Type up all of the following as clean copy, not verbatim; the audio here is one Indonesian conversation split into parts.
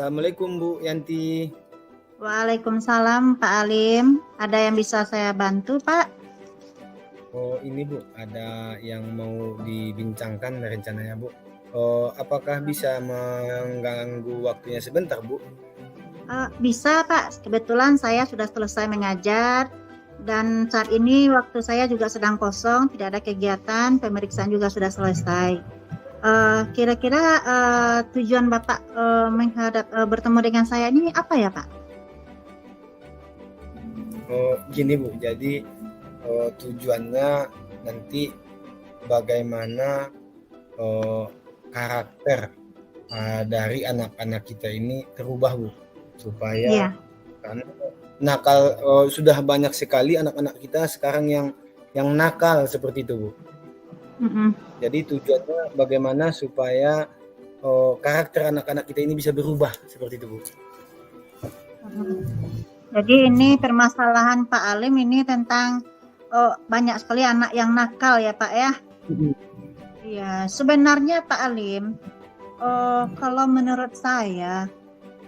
Assalamualaikum Bu Yanti. Waalaikumsalam Pak Alim. Ada yang bisa saya bantu Pak? Oh ini Bu, ada yang mau dibincangkan rencananya Bu. Apakah bisa mengganggu waktunya sebentar Bu? Bisa Pak, kebetulan saya sudah selesai mengajar dan saat ini waktu saya juga sedang kosong, tidak ada kegiatan, pemeriksaan juga sudah selesai. Kira-kira tujuan Bapak bertemu dengan saya ini apa ya Pak? Gini Bu, jadi tujuannya nanti bagaimana karakter dari anak-anak kita ini terubah Bu, supaya karena nakal sudah banyak sekali anak-anak kita sekarang yang nakal seperti itu Bu. Jadi tujuannya bagaimana supaya karakter anak-anak kita ini bisa berubah seperti itu Bu. Jadi ini permasalahan Pak Alim ini tentang banyak sekali anak yang nakal ya Pak ya. Iya, sebenarnya Pak Alim, kalau menurut saya,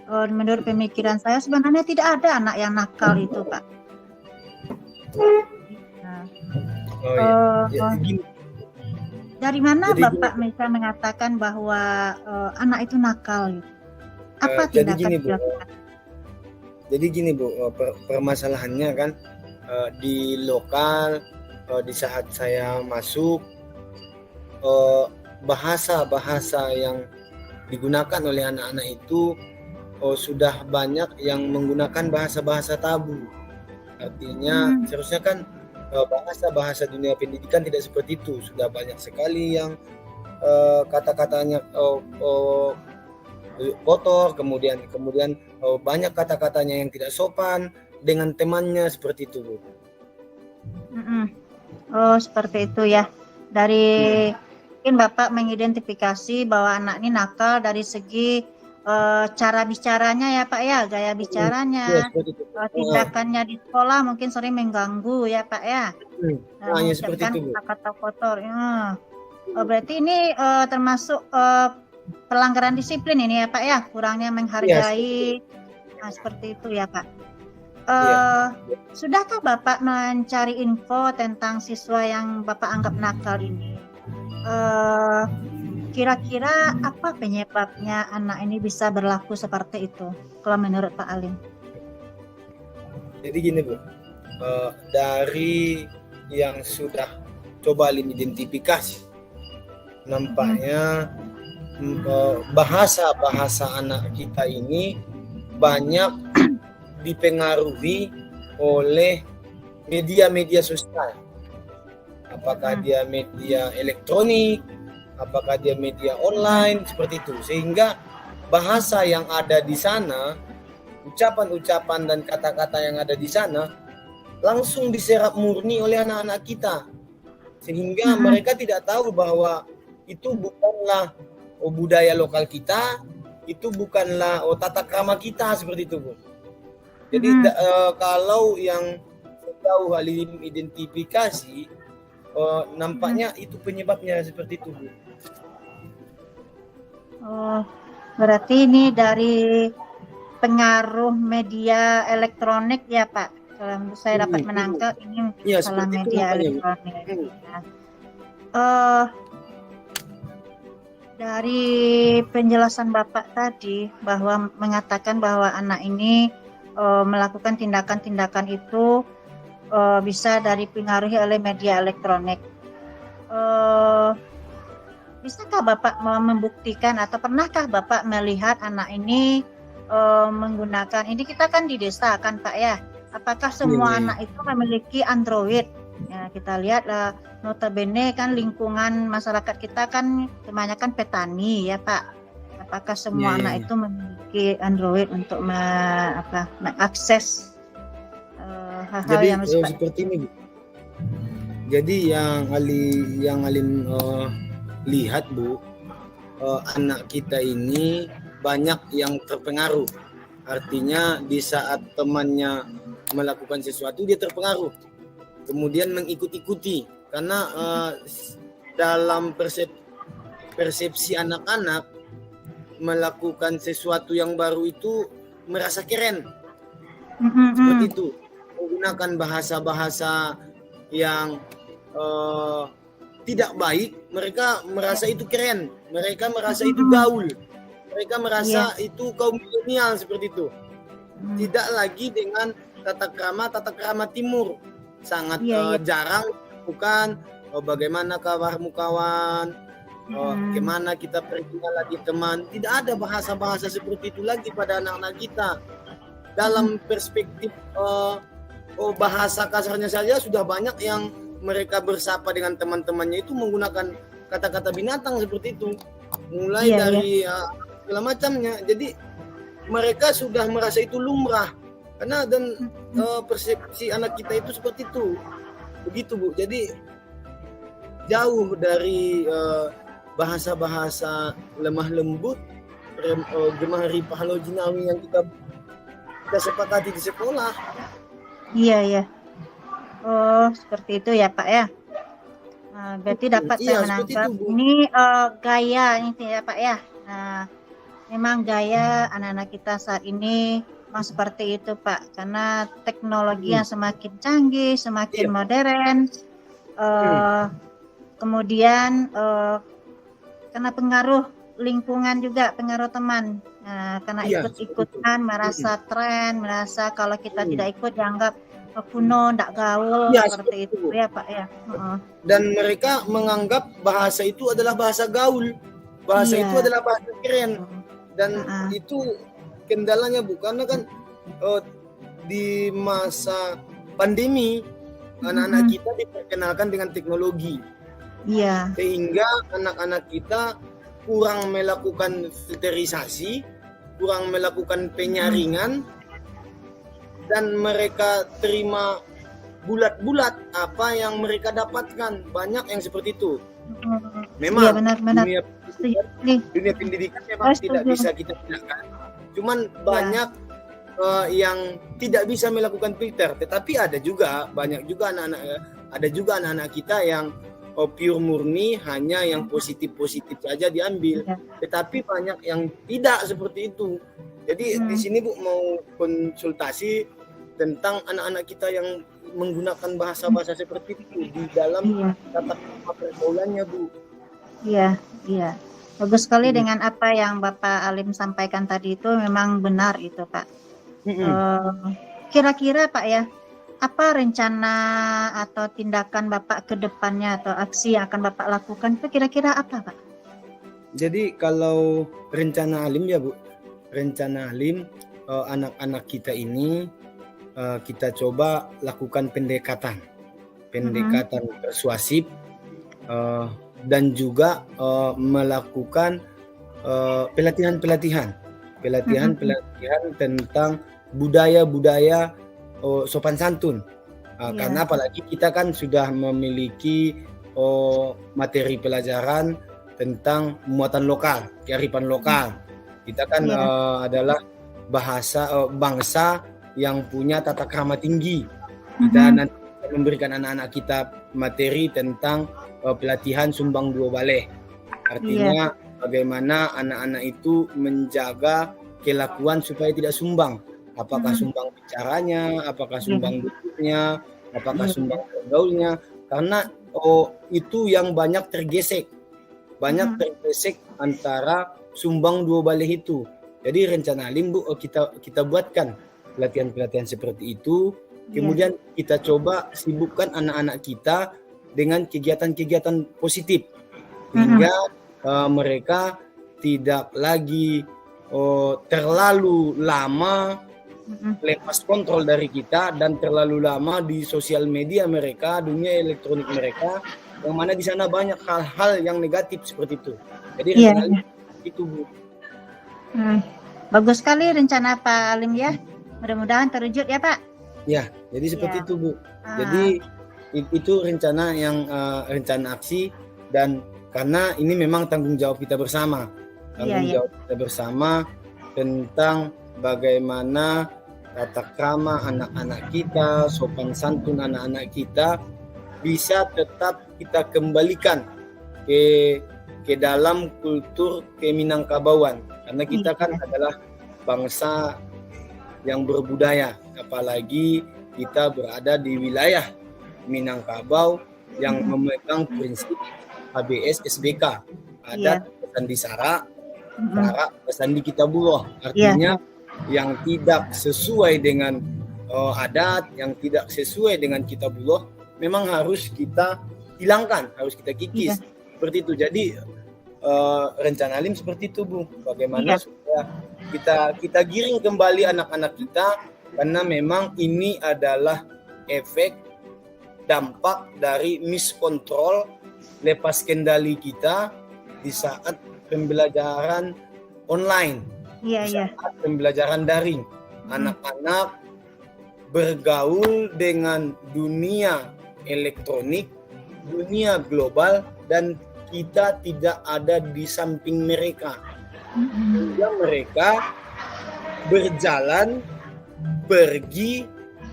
menurut pemikiran saya sebenarnya tidak ada anak yang nakal itu Pak. Dari mana jadi Bapak bisa mengatakan bahwa anak itu nakal? Apa tindakan dilakukan? Jadi gini Bu, permasalahannya kan di lokal di saat saya masuk bahasa-bahasa yang digunakan oleh anak-anak itu sudah banyak yang menggunakan bahasa-bahasa tabu. Artinya seharusnya kan bahasa-bahasa dunia pendidikan tidak seperti itu. Sudah banyak sekali yang kata-katanya kotor, kemudian banyak kata-katanya yang tidak sopan dengan temannya seperti itu Bu. Oh seperti itu ya. Dari mungkin Bapak mengidentifikasi bahwa anak ini nakal dari segi cara bicaranya ya Pak ya, gaya bicaranya, tindakannya di sekolah mungkin sering mengganggu ya Pak ya. Mengucapkan kata-kata kotor. Berarti ini termasuk pelanggaran disiplin ini ya Pak ya, kurangnya menghargai. Nah seperti itu ya Pak. Sudahkah Bapak mencari info tentang siswa yang Bapak anggap nakal ini? Kira-kira apa penyebabnya anak ini bisa berlaku seperti itu kalau menurut Pak Alim? Jadi gini Bu, dari yang sudah coba Alim identifikasi, nampaknya bahasa-bahasa anak kita ini banyak dipengaruhi oleh media-media sosial. Apakah dia media elektronik, apakah dia media online, seperti itu. Sehingga bahasa yang ada di sana, ucapan-ucapan dan kata-kata yang ada di sana langsung diserap murni oleh anak-anak kita. Sehingga mereka tidak tahu bahwa itu bukanlah budaya lokal kita, itu bukanlah tata krama kita, seperti itu Bu. Jadi kalau yang sejauh Alim identifikasi, nampaknya itu penyebabnya seperti itu Bu. Berarti ini dari pengaruh media elektronik ya Pak. Kalau saya dapat menangkap ini masalah media elektronik. Dari penjelasan Bapak tadi bahwa mengatakan bahwa anak ini melakukan tindakan-tindakan itu bisa dipengaruhi oleh media elektronik. Bisakah Bapak membuktikan atau pernahkah Bapak melihat anak ini menggunakan, ini kita kan di desa kan Pak ya, apakah semua anak itu memiliki Android? Ya, kita lihat notabene kan lingkungan masyarakat kita kan kebanyakan petani ya Pak. Apakah semua anak itu memiliki Android untuk mengakses hal-hal yang seperti ini Bu. Jadi yang Alim lihat Bu, anak kita ini banyak yang terpengaruh. Artinya di saat temannya melakukan sesuatu dia terpengaruh, kemudian mengikut-ikuti karena dalam persepsi anak-anak melakukan sesuatu yang baru itu merasa keren. Seperti itu. Menggunakan bahasa-bahasa yang tidak baik, mereka merasa itu keren. Mereka merasa itu gaul. Mereka merasa itu kaum milenial seperti itu. Tidak lagi dengan tata krama timur. Sangat jarang bukan bagaimana kabarmu kawan, gimana kita perginya lagi teman. Tidak ada bahasa-bahasa seperti itu lagi pada anak-anak kita. Dalam perspektif bahasa kasarnya saja sudah banyak yang mereka bersapa dengan teman-temannya itu menggunakan kata-kata binatang seperti itu. Mulai dari segala macamnya. Jadi mereka sudah merasa itu lumrah. Karena persepsi anak kita itu seperti itu. Begitu Bu. Jadi jauh dari bahasa-bahasa lemah lembut, gemah ripah lojinawi yang kita sepakati di sekolah. Iya. Oh, seperti itu ya Pak ya. Berarti dapat saya menangkap ini gaya ini ya Pak ya. Memang gaya anak-anak kita saat ini memang seperti itu Pak, karena teknologi yang semakin canggih, semakin modern, kemudian karena pengaruh lingkungan juga, pengaruh teman, karena ikut-ikutan, merasa tren, merasa kalau kita tidak ikut dianggap kuno, tidak gaul, seperti itu ya Pak ya. Dan mereka menganggap bahasa itu adalah bahasa gaul, bahasa itu adalah bahasa keren. Dan itu kendalanya bukan kan di masa pandemi anak-anak kita diperkenalkan dengan teknologi. Sehingga anak-anak kita kurang melakukan filterisasi, kurang melakukan penyaringan, dan mereka terima bulat-bulat apa yang mereka dapatkan. Banyak yang seperti itu. Memang dunia pendidikan memang tidak bisa kita bilangkan. Cuman banyak yang tidak bisa melakukan filter. Tetapi ada juga anak-anak kita yang pure murni, hanya yang positif-positif saja diambil. Tetapi banyak yang tidak seperti itu. Jadi di sini Bu mau konsultasi tentang anak-anak kita yang menggunakan bahasa-bahasa seperti itu di dalam tata krama pergaulannya Bu. Iya. Bagus sekali dengan apa yang Bapak Alim sampaikan tadi, itu memang benar itu Pak. Kira-kira Pak ya, apa rencana atau tindakan Bapak ke depannya atau aksi yang akan Bapak lakukan itu kira-kira apa Pak? Jadi kalau rencana Alim ya Bu, rencana Alim anak-anak kita ini kita coba lakukan pendekatan persuasif, dan juga melakukan pelatihan tentang budaya sopan santun, karena apalagi kita kan sudah memiliki materi pelajaran tentang muatan lokal, kearifan lokal. Kita kan adalah bangsa yang punya tata krama tinggi. Kita nanti memberikan anak-anak kita materi tentang pelatihan sumbang dua baleh. Artinya bagaimana anak-anak itu menjaga kelakuan supaya tidak sumbang. Apakah sumbang bicaranya, apakah sumbang duduknya, apakah sumbang bergaulnya. Karena itu yang banyak tergesek. Tergesek antara sumbang dua baleh itu. Jadi rencana Alim Bu, kita buatkan pelatihan-pelatihan seperti itu. Kemudian kita coba sibukkan anak-anak kita dengan kegiatan-kegiatan positif, hingga mereka tidak lagi terlalu lama lepas kontrol dari kita dan terlalu lama di sosial media mereka, dunia elektronik mereka, yang mana di sana banyak hal-hal yang negatif seperti itu. Jadi rencana itu Bu. Bagus sekali rencana Pak Alim ya. Mudah-mudahan terwujud ya Pak. Ya, jadi seperti itu Bu. Jadi itu rencana rencana aksi, dan karena ini memang tanggung jawab kita bersama. Jawab kita bersama tentang bagaimana tata krama anak-anak kita, sopan santun anak-anak kita bisa tetap kita kembalikan ke dalam kultur Keminangkabauan. karena kita kan adalah bangsa yang berbudaya, apalagi kita berada di wilayah Minangkabau yang memegang prinsip HBS SBK, adat Sandi Sara, Sara Sandi Kitabullah. Artinya yang tidak sesuai dengan adat, yang tidak sesuai dengan Kitabullah memang harus kita hilangkan, harus kita kikis. Seperti itu. Jadi rencana Alim seperti itu, Bu. Bagaimana supaya kita giring kembali anak-anak kita, karena memang ini adalah efek dampak dari miskontrol, lepas kendali kita di saat pembelajaran online, saat pembelajaran daring. Anak-anak bergaul dengan dunia elektronik, dunia global, dan kita tidak ada di samping mereka. Sehingga mereka berjalan, pergi,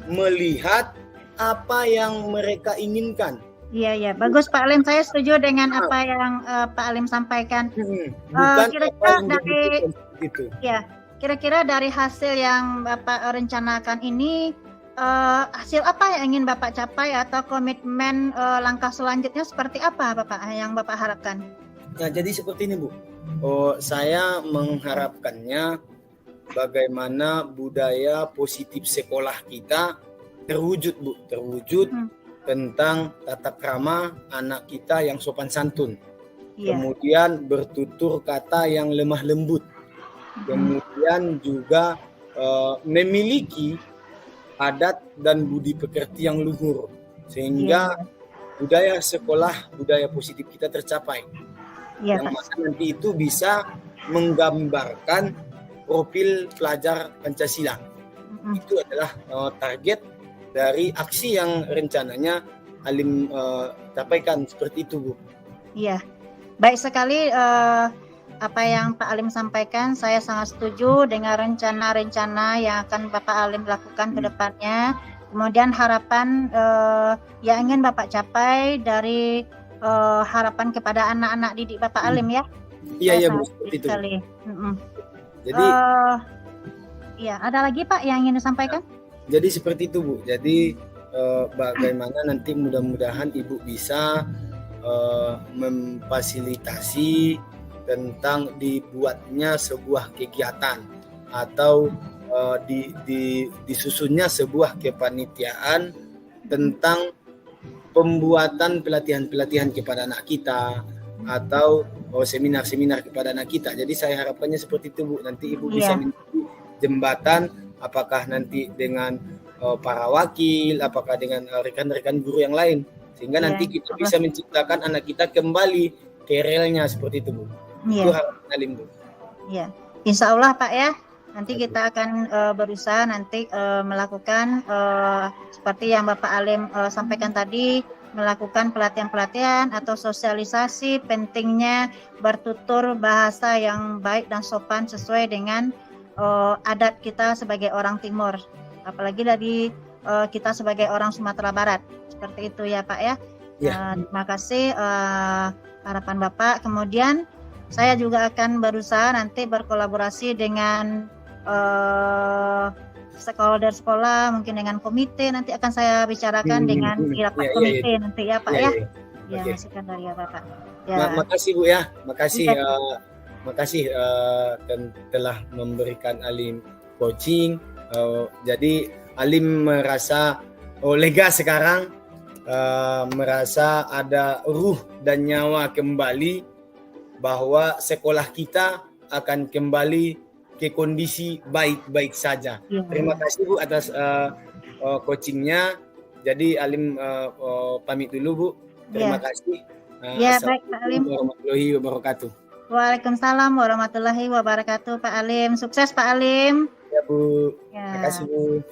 melihat apa yang mereka inginkan. Iya, bagus Pak Alim. Saya setuju dengan apa yang Pak Alim sampaikan. Bukan Kira-kira dari itu. Kira-kira dari hasil yang Bapak rencanakan ini, hasil apa yang ingin Bapak capai atau komitmen langkah selanjutnya seperti apa Bapak yang Bapak harapkan? Nah, jadi seperti ini, Bu. Saya mengharapkannya bagaimana budaya positif sekolah kita terwujud, Bu. Terwujud tentang tata krama anak kita yang sopan santun. Kemudian bertutur kata yang lemah lembut. Kemudian juga memiliki adat dan budi pekerti yang luhur, sehingga budaya sekolah, budaya positif kita tercapai. Yang mana nanti itu bisa menggambarkan profil pelajar Pancasila. Itu adalah target dari aksi yang rencananya Alim sampaikan seperti itu, Bu. Iya, baik sekali apa yang Pak Alim sampaikan. Saya sangat setuju dengan rencana-rencana yang akan Bapak Alim lakukan ke depannya. Kemudian harapan yang ingin Bapak capai dari harapan kepada anak-anak didik Bapak Alim ya. Iya, Bu, seperti itu. Jadi ya, ada lagi Pak yang ingin disampaikan? Jadi seperti itu, Bu. Jadi bagaimana nanti mudah-mudahan Ibu bisa memfasilitasi tentang dibuatnya sebuah kegiatan atau disusunnya sebuah kepanitiaan tentang pembuatan pelatihan-pelatihan kepada anak kita atau seminar-seminar kepada anak kita. Jadi saya harapannya seperti itu, Bu. Nanti Ibu bisa menjadi jembatan, apakah nanti dengan para wakil, apakah dengan rekan-rekan guru yang lain, sehingga nanti kita bisa menciptakan anak kita kembali ke relnya seperti itu, Bu. Itu harapan Alim, Bu. Iya, insya Allah Pak ya. Nanti kita akan berusaha nanti melakukan seperti yang Bapak Alim sampaikan tadi, melakukan pelatihan-pelatihan atau sosialisasi pentingnya bertutur bahasa yang baik dan sopan sesuai dengan adat kita sebagai orang Timur, apalagi dari kita sebagai orang Sumatera Barat. Seperti itu ya Pak ya. Terima kasih harapan Bapak. Kemudian saya juga akan berusaha nanti berkolaborasi dengan stakeholder sekolah, mungkin dengan komite, nanti akan saya bicarakan dengan rapat komite nanti ya Pak ya. Masukkan dari ya Bapak. Makasih Bu ya, makasih telah memberikan Alim coaching. Jadi Alim merasa lega sekarang, merasa ada ruh dan nyawa kembali, bahwa sekolah kita akan kembali ke kondisi baik-baik saja. Terima kasih Bu atas coachingnya. Jadi Alim pamit dulu Bu. Terima kasih. Baik Pak Alim. Warahmatullahi wabarakatuh. Waalaikumsalam warahmatullahi wabarakatuh Pak Alim. Sukses Pak Alim. Ya Bu. Terima kasih Bu.